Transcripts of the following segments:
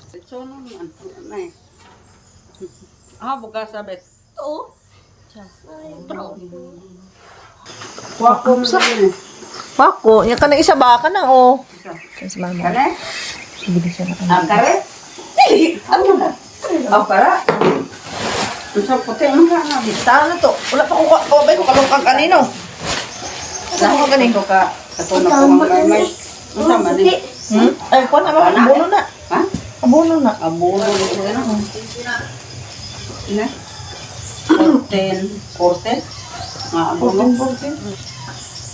So, may. Bukas sabit. Oo. Wako sa Wako, yan ka na isa ba ka na, oh. Yes, mama. kare? Sige, siya na ka Ah, kare? Ano na? Para? Sa puti mo ka nga. Saan na to? Wala pa ko, ba ko kalungkang kanino? Saan ka kanito ka? Katulog ko mga may. Ano naman eh? Ay, ko na, mama, abono na. Ha? Abono na. Abuno dito na. Ina? 14. Abuno.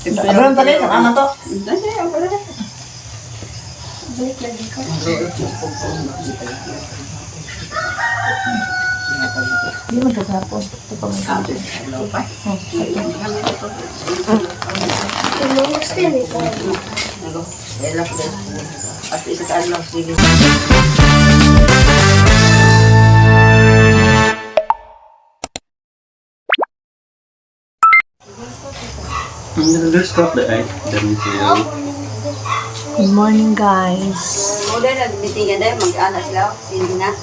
Abram tali, ano to? Dali, abra. Hindi mo gagapon. Ito pa mga kabe. Hello pa. Hello. Elap din. At isa ka lang sige. There's stuff that I didn't see. Good morning, guys. Udah nag-meeting na mag-ana sila. Sindi na.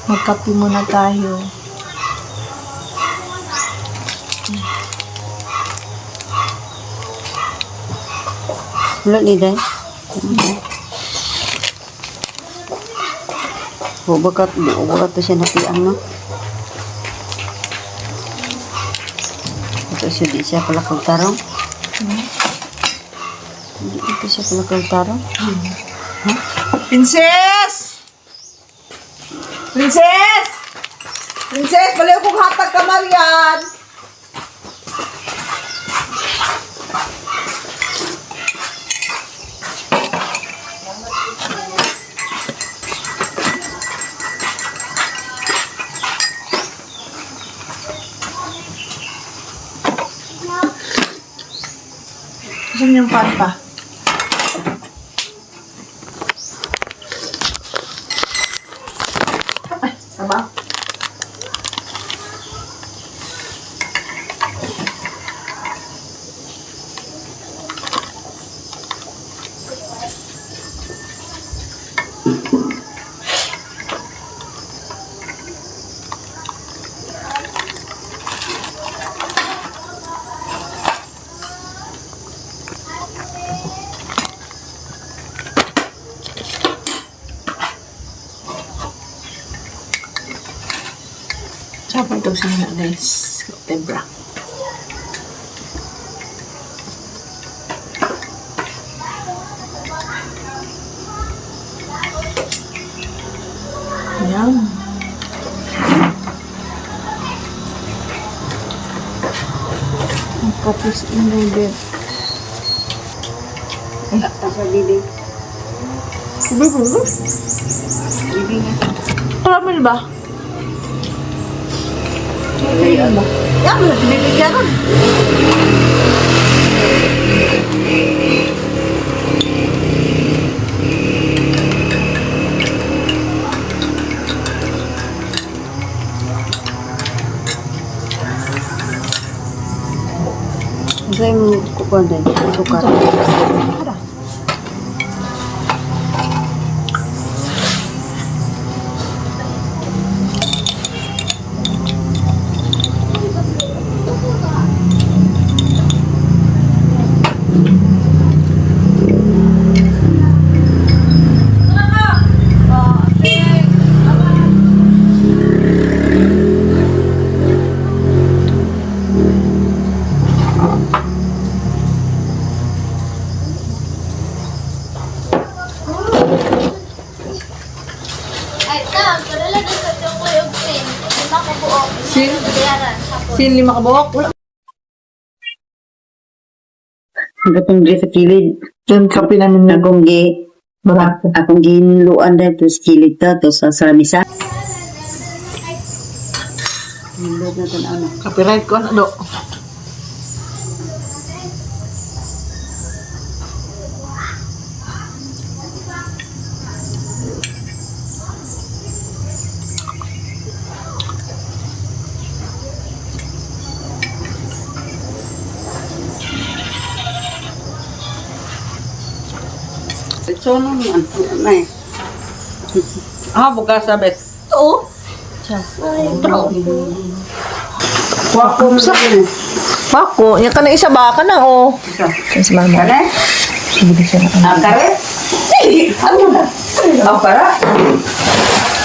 Magkape muna tayo. Wala ni day. Bakat to siya napiang no. Ito siya di siya pala kagtarong. Ito siya pala kagtarong. Princess! Princess! Princess, baliw kong hatag ka, Marian! Saan yung pan pa? Ay, sama. Siapa itu sana guys, tebra. Yum. Kapis ini deh. Sa bibig. Bibig? Bibig niya. Marami ba? Yan ba? Yan ba? Bibig yan nun. Saya mau kukuhan din. Sukar. Ada. Sin 5 kabuok? Wala. Gatong di sa kilid. Yan kape namin na barato. Akong ginluan dahil to sa kilid to sa salamisa. Hindot na ito na. Copyright ko ano do? Ito naman. Nay. Bukas sabit. Oo. Wako mo sa akin. Bako, yan ka na isa baka na, oh. Isa. Yan si mama. Kare? Sige, siya na. Kare? Ano na? Para?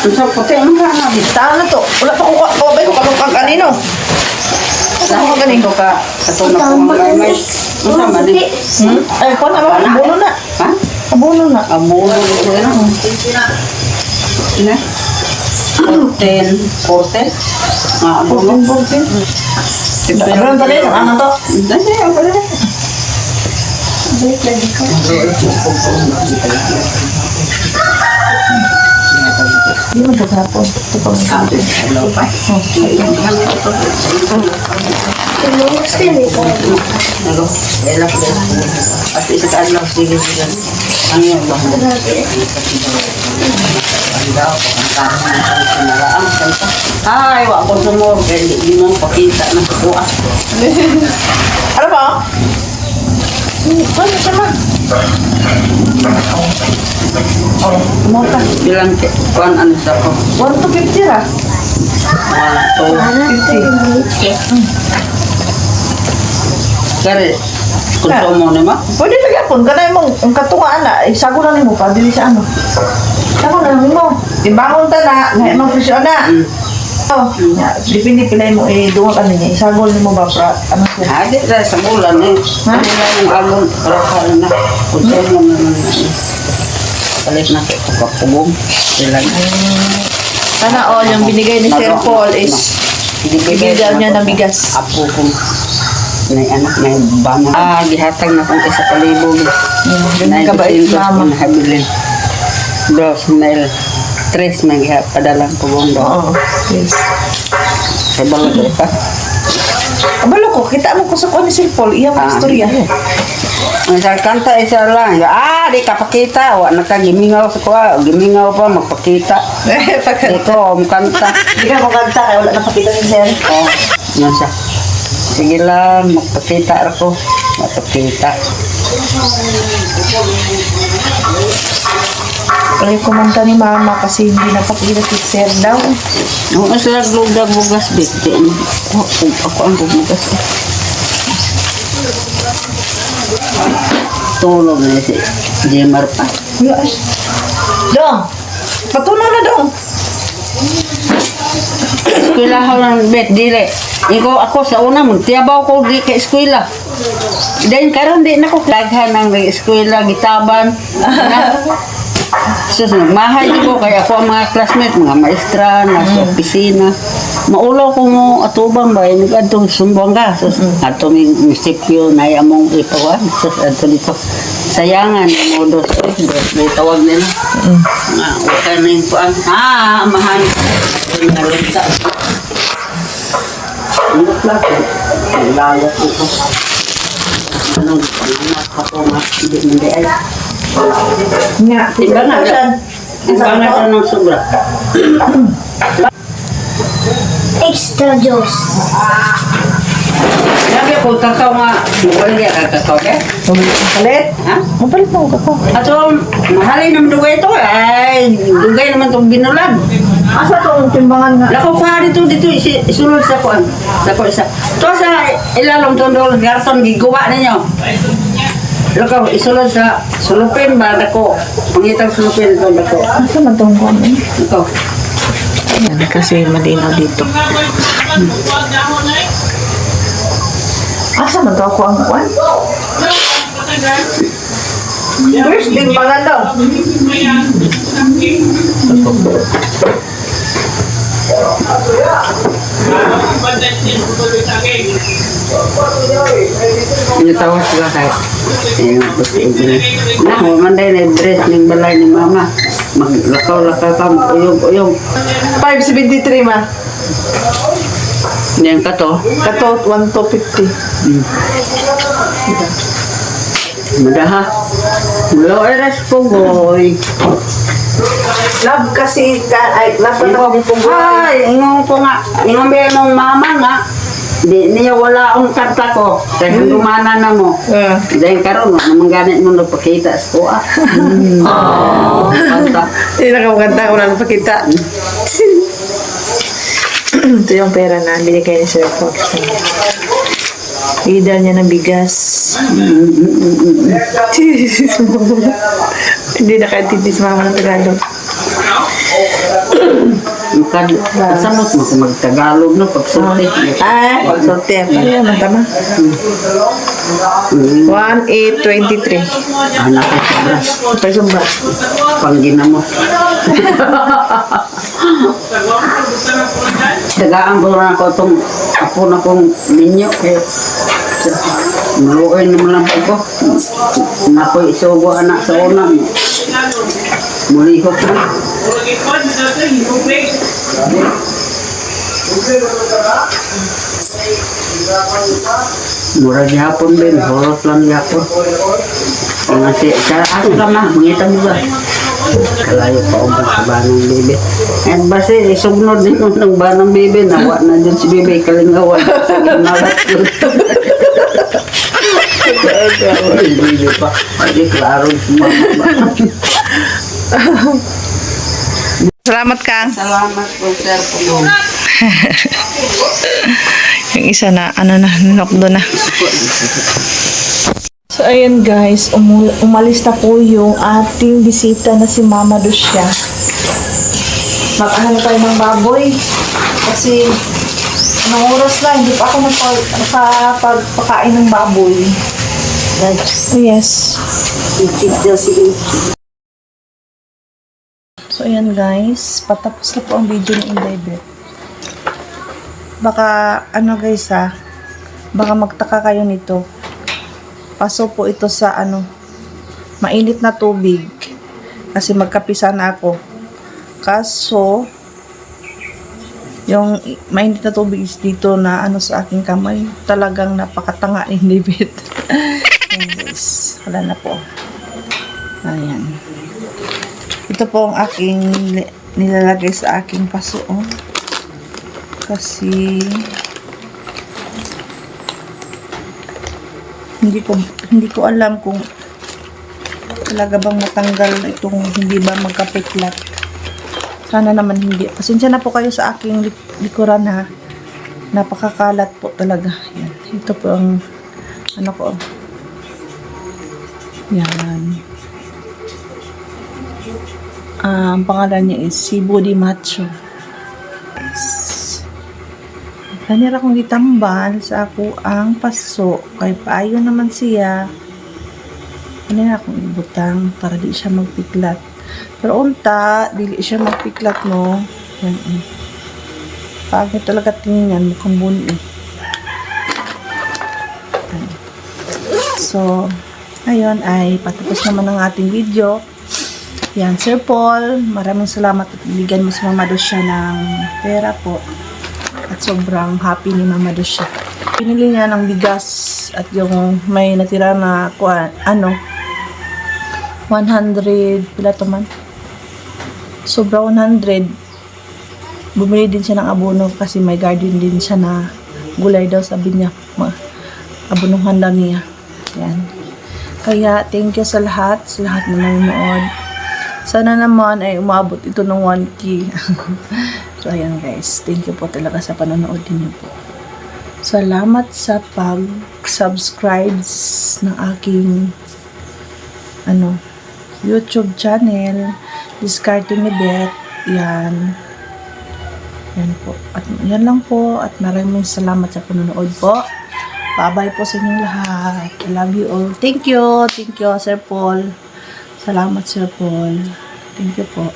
Sa puti mo ka na. Saan na to? Wala pa ko kabay ko kalungkang kanino. Saan ka ganito ka? Katulog ko mga may. Ano naman eh? Ay, kung naman, abuno na. Ha? Abuno na. Abuno ko yan. Sina? Korten. Korten? Abuno. Ano ang talin? Ano to? Dali, ako na. Hindi mo ito kapon. Ito pa mo. Hello, pa. Hello. Elak din. At isa ka adlaw, sige. Ang yun ba? Ay, wak ko sumor. Hindi mo pakita ng kuha. Ano ba? Ano siya ma? Oh, kumot ka. Bilang kuhan ano sa ko? 1 to 50 ra. 1, 2, 50. Kare, konsumo ni ma? Pwede lagi ako. Ganay mo, ang katungaan na, isago na mo pa, dili siya ano. Isago na mo. Timbangon ta na, ngayon mong presyo na. Oh, dipindi pilay mo, dunga ka niya. Isago na mo ba, pra, ano siya? Hadi na sa bulan eh. Ha? Ano na yung alon, rakal na. Konsumo na naman. Palit na ito kapugong. Ilan. Sana all, yung binigay ni Sir Paul is, bigyan niya ng bigas. Apo kong may anak, may bama. Gihatag na kong isa kalibog. Ganun kabait si mama. Habilin. Dos, mail. Tres, may padalang pugong do. Oo, yes. Sa balad pa. Abalo ko, kita mo ko sa kuha ni Sir Paul, iyang istorya. Ang sa kanta isa lang. Di kapakita. Wa nakagimingaw sa kuha. Gimingaw pa, magpakita. Ito, kanta. Hindi ka makanta, kaya wala napakita ni Sir. Oh, yan siya. Sige lang, magpakita ako. Magpakita. Kaya kumanta ni mama kasi hindi napakita si Sir daw. Ang isa nagludag bugas bit. Ako ang bugas. Tulog na si Jemar pa. Dong, patunaw na dong. Eskwelahan ng bet, dire. Ako sa una, magtiyabaw ko di ka eskwela. Dahil karon di na ko laghan ng eskwela, gitaban. So, nagmahay ko, kaya ako ang mga classmates, mga maestra, nasa opisina. Maulaw ko mo atubang ba, yung atong sumbong ka. So, atong munisipyo, naya mong ipawan. So, ato dito, sayangan, yung modos, may tawag nila. Wala na yung puan. Amahan. Yung nalunta. Ano plato? Lalat ko. Anong anak ako nga, hindi mandi ay. Nga, Timbangan na. Timbangan na ng sobra. Extra juice. Sabi ko, kakao nga. Mukha niya kakao ka? Palit? Ha? Mapalit mo ka ko. Ato, mahalin ng dugay ito. Ay, dugay naman itong binulag. Asa tong timbangan nga? Lako pa dito, isunod sa kuan. Lako isa. Ito sa ilalong tondol, garton, gigawa ninyo. Lako, isunod sa sulupin ba? Lako, pangitang sulupin ito, lako. Asa man tong kuha mo? Lako. Yan, kasi malinaw dito. Asa man to ako ang kuha? First, timbangan daw. Nitawa sila kahit. Manday na dress ng balay ni mama. Maglakaw-lakaw ka, mag-uyog-uyog. 573 ma. Yan ka to. Kato, 1 to 50. Madaha. Lo eres pugoy. Love kasi, love pa naman yung punggoy. Ay, ingon ko nga. Ingon ba yung mama nga. Di niya wala akong kanta ko. Kaya lumana na mo. Dahil karon mo, naman ganit mo nagpakita sa kuha. Kanta. Hindi na kanta ko na napakita. Ito yung pera na binigay ni Sir Fox. Bigyan niya ng bigas. Hindi na kaintindi sa mga Tagalog. Kasamot mo kung mag-Tagalog no, pagsulti. Sorte. Ano naman tama? 1,823. Anak ko sobra. Ito yung ba? Pangginamot. Tagaan ko na ko itong apo na kong ninyo. Kaya maluoy naman lang po ko. Nako'y isugo anak sa unang. Mulihok na. Murag yapon din, horot lang yapon. Kung si ako lang na, mangita mo ba? Kalayo pa ako sa banang bebe. At basi, sugnod din mo ng banang bebe, nawa na dyan si bebe, kalingawan. Nalat yun. Bebe pa, hindi klaro. Salamat Kang. Salamat po, sir, po. Yung isa na, ano na, nokdo na. So, ayan guys, umalis na po yung ating bisita na si Mama Lucia. Mag-ano tayo ng baboy. Kasi, anong oras na, hindi pa ako nakapagpakain ng baboy. Oh, yes. So, ayan guys, patapos na po ang video ni Inday Beth. Baka, ano guys baka magtaka kayo nito. Paso po ito sa mainit na tubig. Kasi magkapisa na ako. Kaso, yung mainit na tubig is dito na sa aking kamay. Talagang napakatanga ni Inday Beth. Ayan guys, wala na po. Ayan. Ito po ang aking nilalagay sa aking paso. Kasi hindi ko alam kung talaga bang matanggal itong hindi ba magkapiklat. Sana naman hindi. Pasensya na po kayo sa aking likuran ha. Napakakalat po talaga. Yan. Ito po ang ko. Yan. Ang pangalan niya is Cebu de Macho. Kanira kong ditambal sa ako ang paso. Kay paayo naman siya. Kanira akong ibutang para di siya magpiklat. Pero unta, dili siya magpiklat no. Yan. Pagod talaga tingnan. Mukhang buni. So, ayun ay patapos naman ang ating video. Yan, Sir Paul, maraming salamat at bigyan mo si Mama Lucia ng pera po. At sobrang happy ni Mama Lucia. Pinili niya ng bigas at yung may natira na 100, pila to man? Sobra 100. Bumili din siya ng abono kasi may garden din siya na gulay daw, sabi niya. Abonuhan lang niya. Yan. Kaya, thank you sa lahat na nanonood. Sana naman ay umabot ito ng 1K. So, ayan guys. Thank you po talaga sa panonood niyo po. Salamat sa pag-subscribe ng aking YouTube channel. Discarding ni Beth. Yan. Yan po. At yan lang po. At maraming salamat sa panonood po. Bye-bye po sa inyong lahat. I love you all. Thank you. Thank you, Sir Paul. Salamat, Sir Paul. Thank you po.